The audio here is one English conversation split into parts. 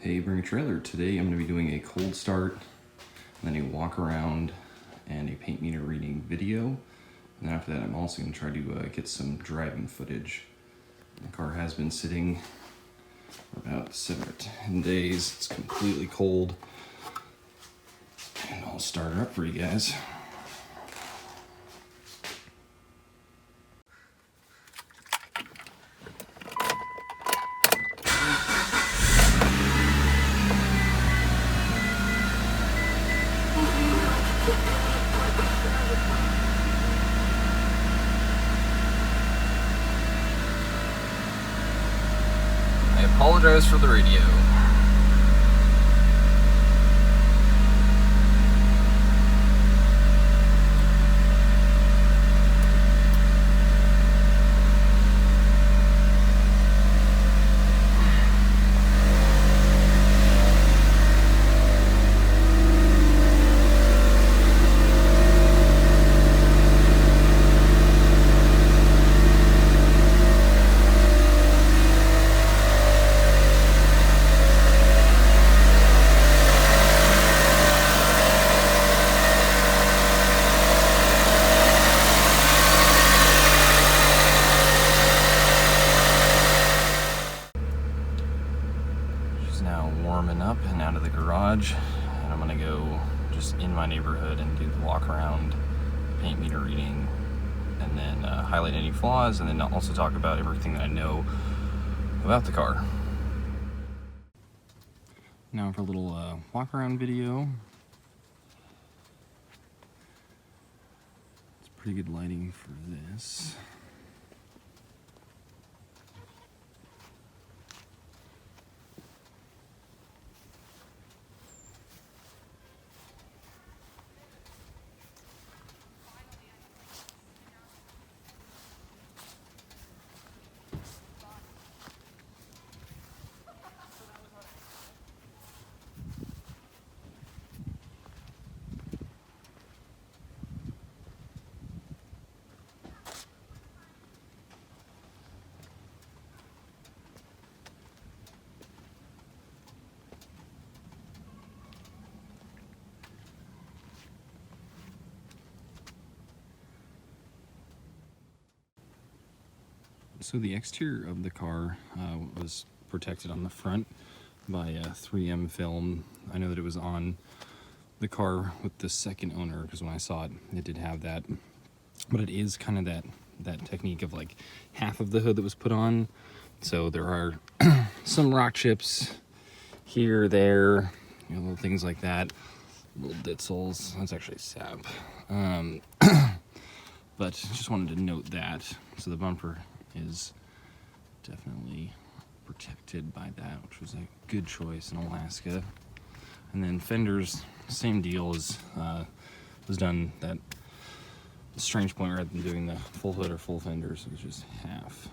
Hey, bring a trailer. Today I'm going to be doing a cold start, and then a walk around, and a paint meter reading video. And then after that I'm also going to try to get some driving footage. The car has been sitting for about 7 or 10 days. It's completely cold. And I'll start her up for you guys. I apologize for the radio. Now warming up and out of the garage, and I'm gonna go just in my neighborhood and do the walk around, paint meter reading, and then highlight any flaws, and then also talk about everything that I know about the car. Now for a little walk around video. It's pretty good lighting for this. So the exterior of the car was protected on the front by 3M film. I know that it was on the car with the second owner, because when I saw it, it did have that. But it is kind of that technique of like half of the hood that was put on. So there are some rock chips here, there, you know, little things like that. Little ditzels. That's actually sap. But just wanted to note that. So the bumper is definitely protected by that, which was a good choice in Alaska. And then fenders, same deal as was done that strange point rather than doing the full hood or full fenders, it was just half.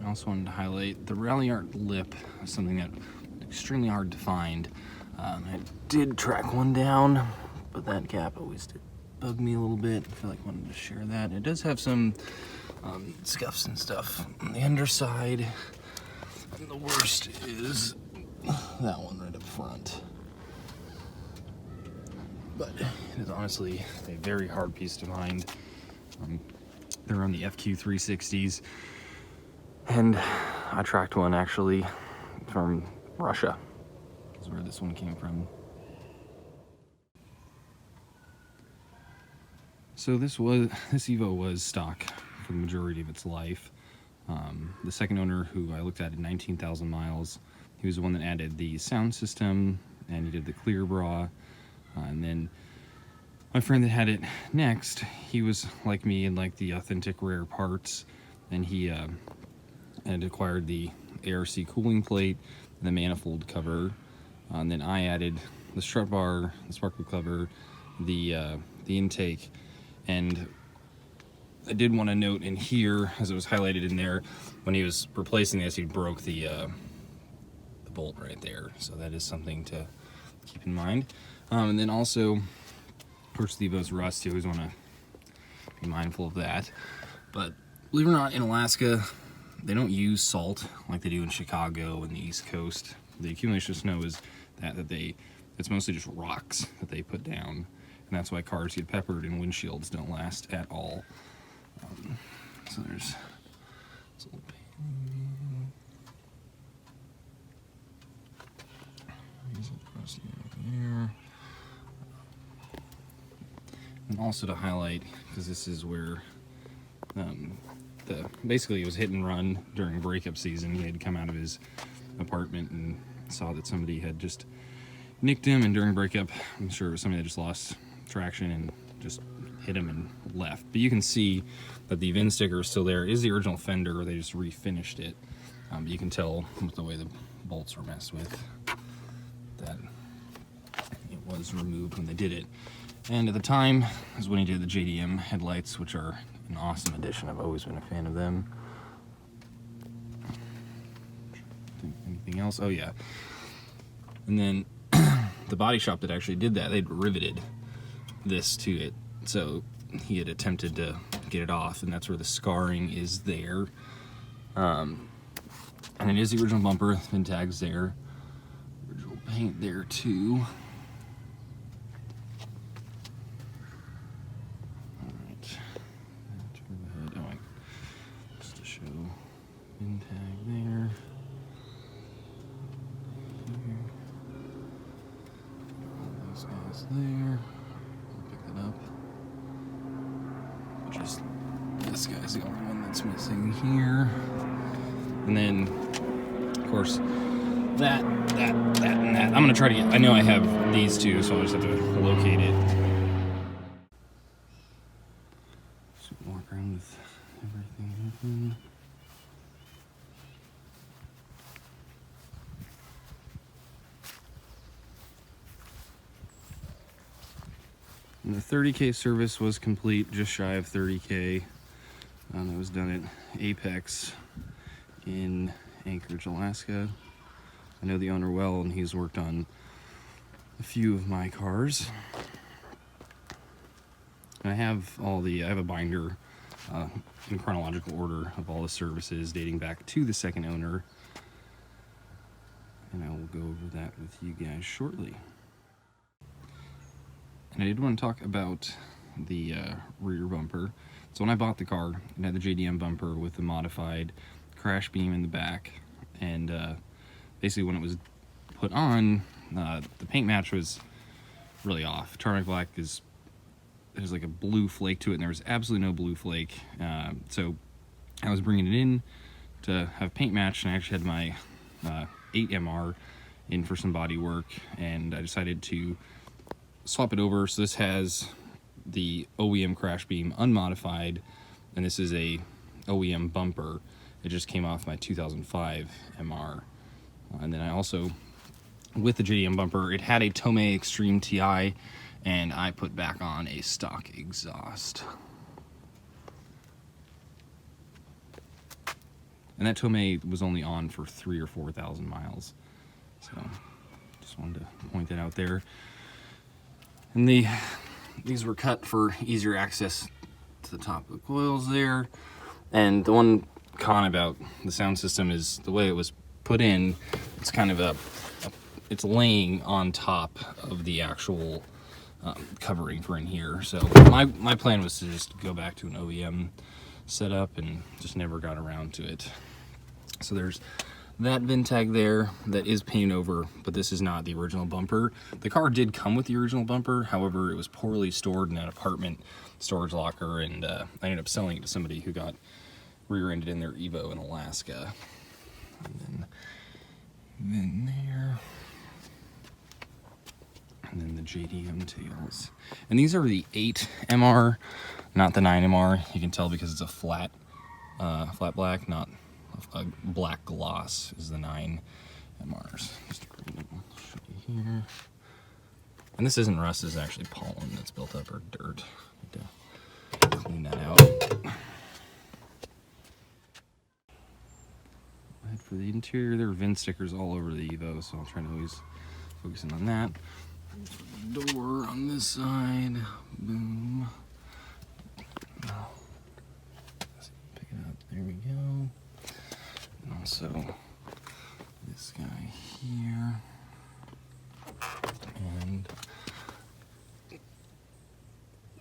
I also wanted to highlight the rally art lip, something that was extremely hard to find. I did track one down, but that gap always did bug me a little bit. I feel like I wanted to share that. It does have some scuffs and stuff on the underside. And the worst is that one right up front. But it is honestly a very hard piece to find. They're on the FQ360s. And I tracked one actually from Russia. Is where this one came from. So this Evo was stock for the majority of its life. The second owner, who I looked at 19,000 miles, he was the one that added the sound system, and he did the clear bra. And then my friend that had it next, he was like me and like the authentic rare parts, and he had acquired the ARC cooling plate, and the manifold cover. And then I added the strut bar, the sparkle cover, the intake. And I did want to note in here, as it was highlighted in there, when he was replacing this, he broke the bolt right there. So that is something to keep in mind. And then also, of course, the Evo's rust. You always want to be mindful of that. But believe it or not, in Alaska, They don't use salt like they do in Chicago and the East Coast. The accumulation of snow is it's mostly just rocks that they put down, and that's why cars get peppered and windshields don't last at all. So there's this little there. And also to highlight, because this is where basically it was hit and run during breakup season. He had come out of his apartment and saw that somebody had just nicked him, and during breakup, I'm sure it was somebody that just lost traction and just hit him and left. But you can see that the VIN sticker is still there. It is the original fender. They just refinished it. But you can tell with the way the bolts were messed with that it was removed when they did it. And at the time is when he did the JDM headlights, which are an awesome addition. I've always been a fan of them. Anything else? Oh yeah. And then the body shop that actually did that, they'd riveted this to it. So he had attempted to get it off, and that's where the scarring is there. And it is the original bumper, VIN tags there. Original paint there too. Alright. Just to show VIN tag there. Those guys there. Pick that up. Just this guy's the only one that's missing here. And then, of course, that, and that. I'm gonna try to get, I know I have these two, so I'll just have to locate it. So walk around with everything open. And the 30K service was complete, just shy of 30K. That was done at Apex in Anchorage, Alaska. I know the owner well, and he's worked on a few of my cars. And I have a binder in chronological order of all the services dating back to the second owner. And I will go over that with you guys shortly. And I did want to talk about the rear bumper. So when I bought the car, it had the JDM bumper with the modified crash beam in the back. And basically when it was put on, the paint match was really off. Tarmac black there's like a blue flake to it, and there was absolutely no blue flake. So I was bringing it in to have paint match, and I actually had my 8MR in for some body work, and I decided to swap it over. So this has the OEM crash beam unmodified, and this is a OEM bumper. It just came off my 2005 MR. And then I also, with the JDM bumper, it had a Tomei Extreme TI, and I put back on a stock exhaust. And that Tomei was only on for 3,000 or 4,000 miles. So just wanted to point that out there. And these were cut for easier access to the top of the coils there. And the one con about the sound system is the way it was put in. It's kind of it's laying on top of the actual covering for in here. So my plan was to just go back to an OEM setup, and just never got around to it. So there's that VIN tag there that is painted over, but this is not the original bumper. The car did come with the original bumper, however it was poorly stored in an apartment storage locker, and I ended up selling it to somebody who got rear-ended in their Evo in Alaska. And then there, and then the JDM tails. And these are the 8MR, not the 9MR. You can tell because it's a flat black, not a black gloss is the 9MRs. Just show you here. And this isn't rust, this is actually pollen that's built up, or dirt. Need to clean that out. For the interior, there are VIN stickers all over the Evo, so I'll try to always focus in on that. The door on this side, boom. Pick it up, there we go. So this guy here, and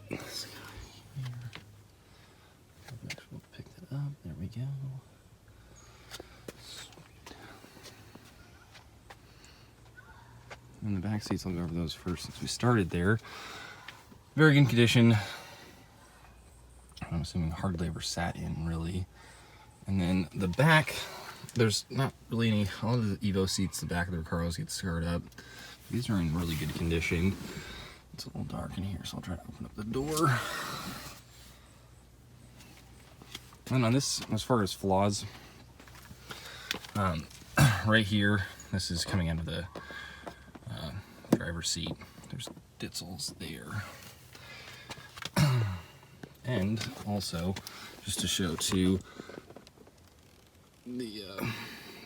this guy here. We'll pick that up. There we go. Sweet. And the back seats, I'll go over those first since we started there. Very good condition. I'm assuming hardly ever sat in, really. And then the back, there's not really any, all of the Evo seats, the back of the Recaros get scarred up. These are in really good condition. It's a little dark in here, so I'll try to open up the door. And on this, as far as flaws, right here, this is coming out of the driver's seat. There's ditzels there. And also, just to show too, the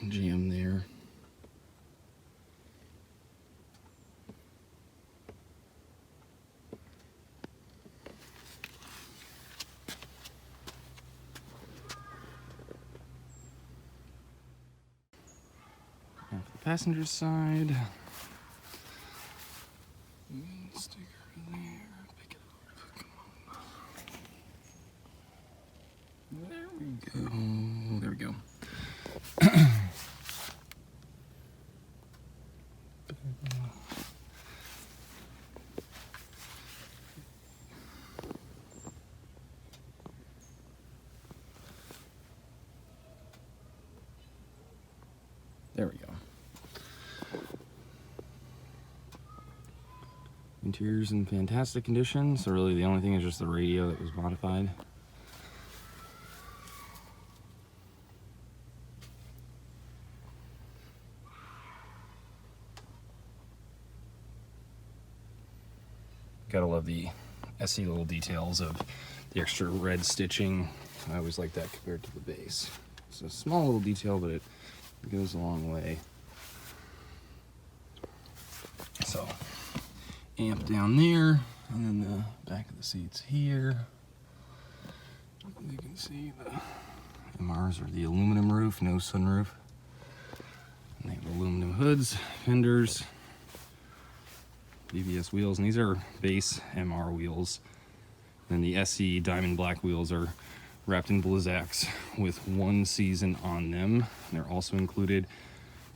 jam there. Now for the passenger side, sticker there, pick it up, come on. There we go, there we go. There we go. Interior's in fantastic condition, so really the only thing is just the radio that was modified. Gotta love the SE little details of the extra red stitching. I always like that compared to the base. It's a small little detail, but it goes a long way. So, amp down there, and then the back of the seats here. You can see the MRs are the aluminum roof, no sunroof. And they have aluminum hoods, fenders, BBS wheels, and these are base MR wheels. And the SE diamond black wheels are wrapped in Blizzaks with 1 season on them. They're also included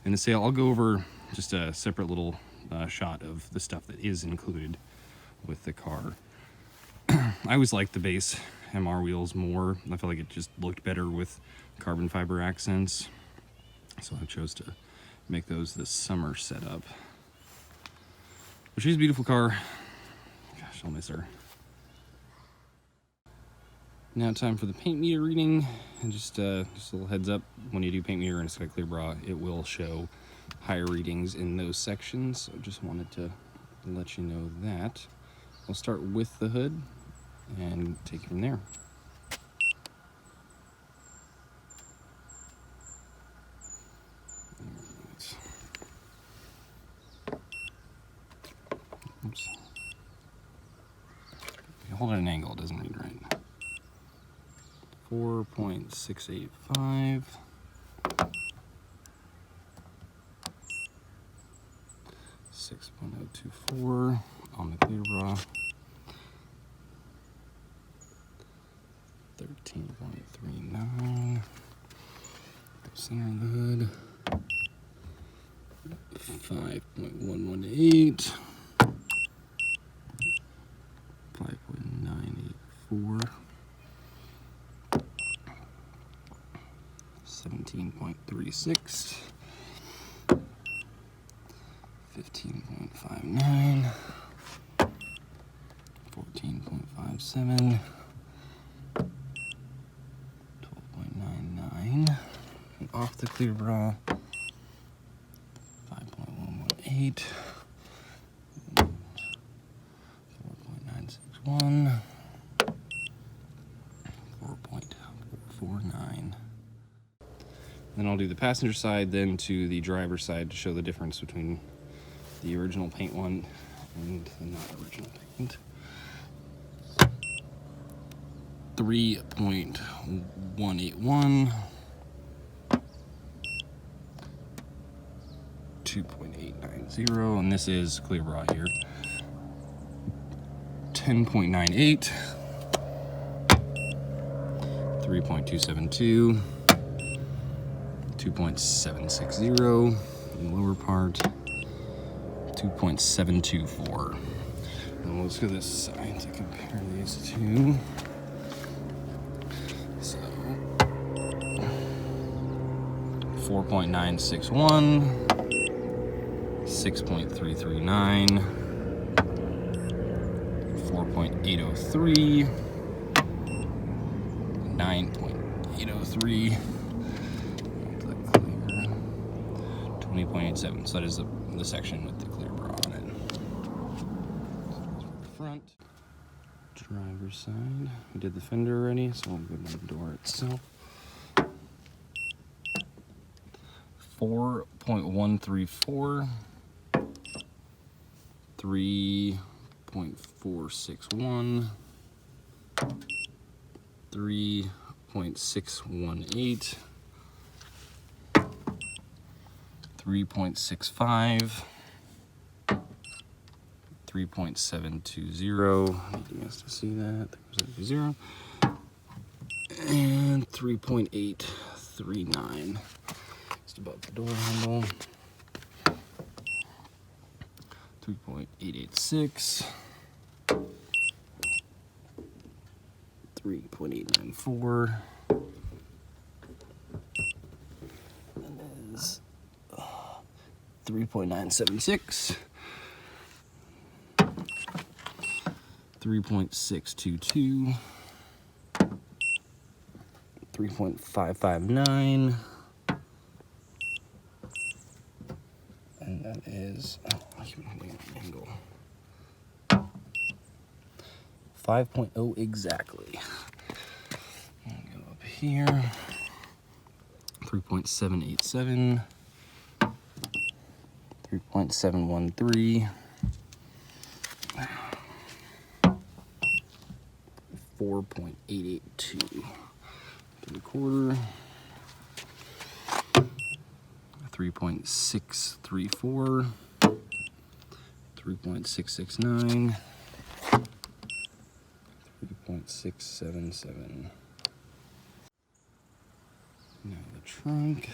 in the sale. I'll go over just a separate little shot of the stuff that is included with the car. I always liked the base MR wheels more. I felt like it just looked better with carbon fiber accents. So I chose to make those this summer setup. But she's a beautiful car. Gosh, I'll miss her. Now time for the paint meter reading, and just a little heads up, when you do paint meter in a Sky Clear Bra, it will show higher readings in those sections, so just wanted to let you know that. I'll start with the hood and take it from there. Oops. If you hold it at an angle, it doesn't read right. 4.685. 6.024 on the Clear Bra. 13.39. Center of the hood. 5.118. 5.984. 17.36, 15.59, 14.57, 12.99, and off the Clear Bra, 5.118, 4.961, 4.49. Then I'll do the passenger side, then to the driver's side to show the difference between the original paint one and the not original paint. 3.181, 2.890, and this is clear bra here. 10.98, 3.272, 2.760 in the lower part, 2.724. And let's go to this side to compare these two. So 4.961, 6.339, 4.803, 9.803, 20.87. So that is the section with the clear bra on it. Front, driver's side. We did the fender already, so we'll go to the door itself. 4.134, 3.461, 3.618, 3.65, 3.720. I need you guys to see that. 3.720. And 3.839. Just above the door handle. 3.886. 3.894. That is 3.976. 3.622. 3.559. And that is, I keep holding an angle. 5.0 exactly. I'll go up here. 3.787. 3.713. 4.882. 3/4. 3.634. 3.669. 3.677. Now the trunk.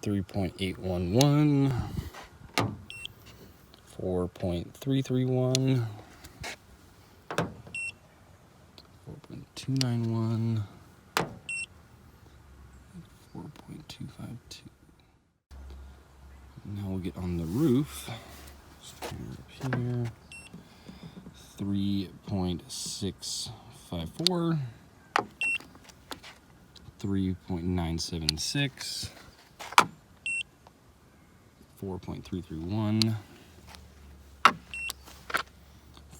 3.811. 4.331. 4.291. 4.252. Now we'll get on the roof. Just turn up here. 3.654. 3.976. 4.331.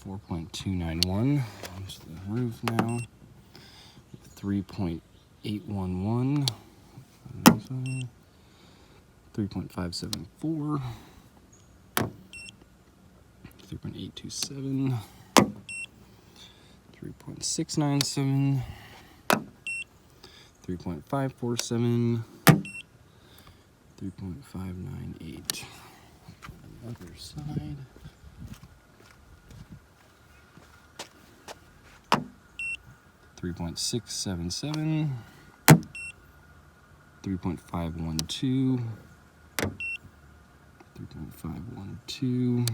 4.291. Onto the roof now. 3.811. 3.574. 3.827. 3.697. 3.547. 3.598. Other side. 3.677. 3.512. 3.512.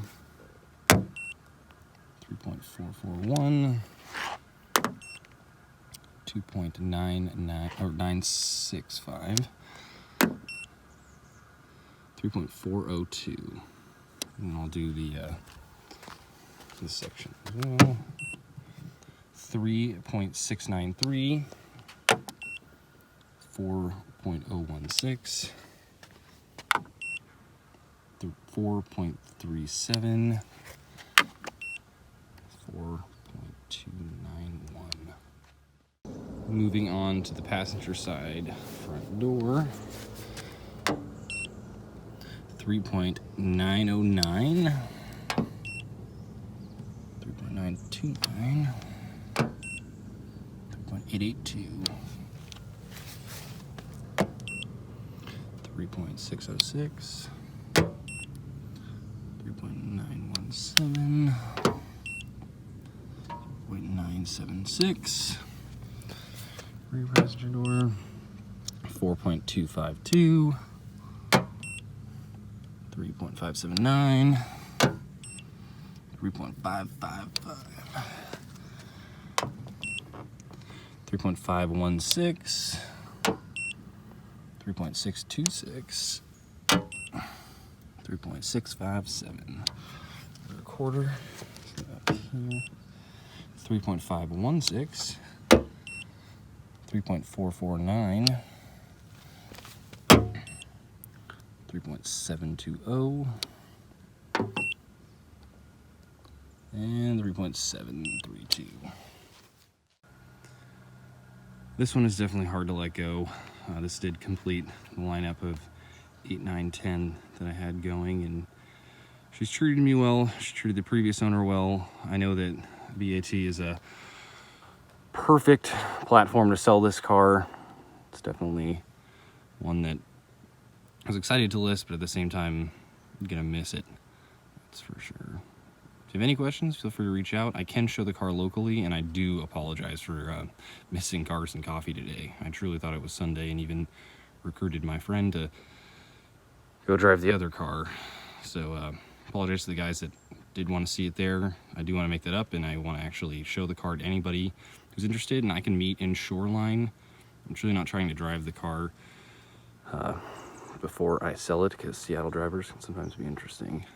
3.441. 2.99 or 965. 3.402. And I'll do this section as well. 3.693. 4.016. 4.37. 4.291. Moving on to the passenger side front door. 3.909. 3.929. 3.882. 3.606, 3.917, 0.976, rear passenger door, 4.252, 3.579, 3.555, 3.516, 3.626, 3.657, quarter, up here, 3.516, 3.449, 3.720, and 3.732. This one is definitely hard to let go. This did complete the lineup of 8, 9, 10 that I had going, and she's treated me well. She treated the previous owner well. I know that BAT is a perfect platform to sell this car. It's definitely one that I was excited to list, but at the same time, I'm gonna miss it. That's for sure. If you have any questions, feel free to reach out. I can show the car locally, and I do apologize for missing Cars and Coffee today. I truly thought it was Sunday, and even recruited my friend to go drive the other car. So apologize to the guys that did want to see it there. I do want to make that up, and I want to actually show the car to anybody who's interested, and I can meet in Shoreline. I'm truly not trying to drive the car before I sell it, because Seattle drivers can sometimes be interesting.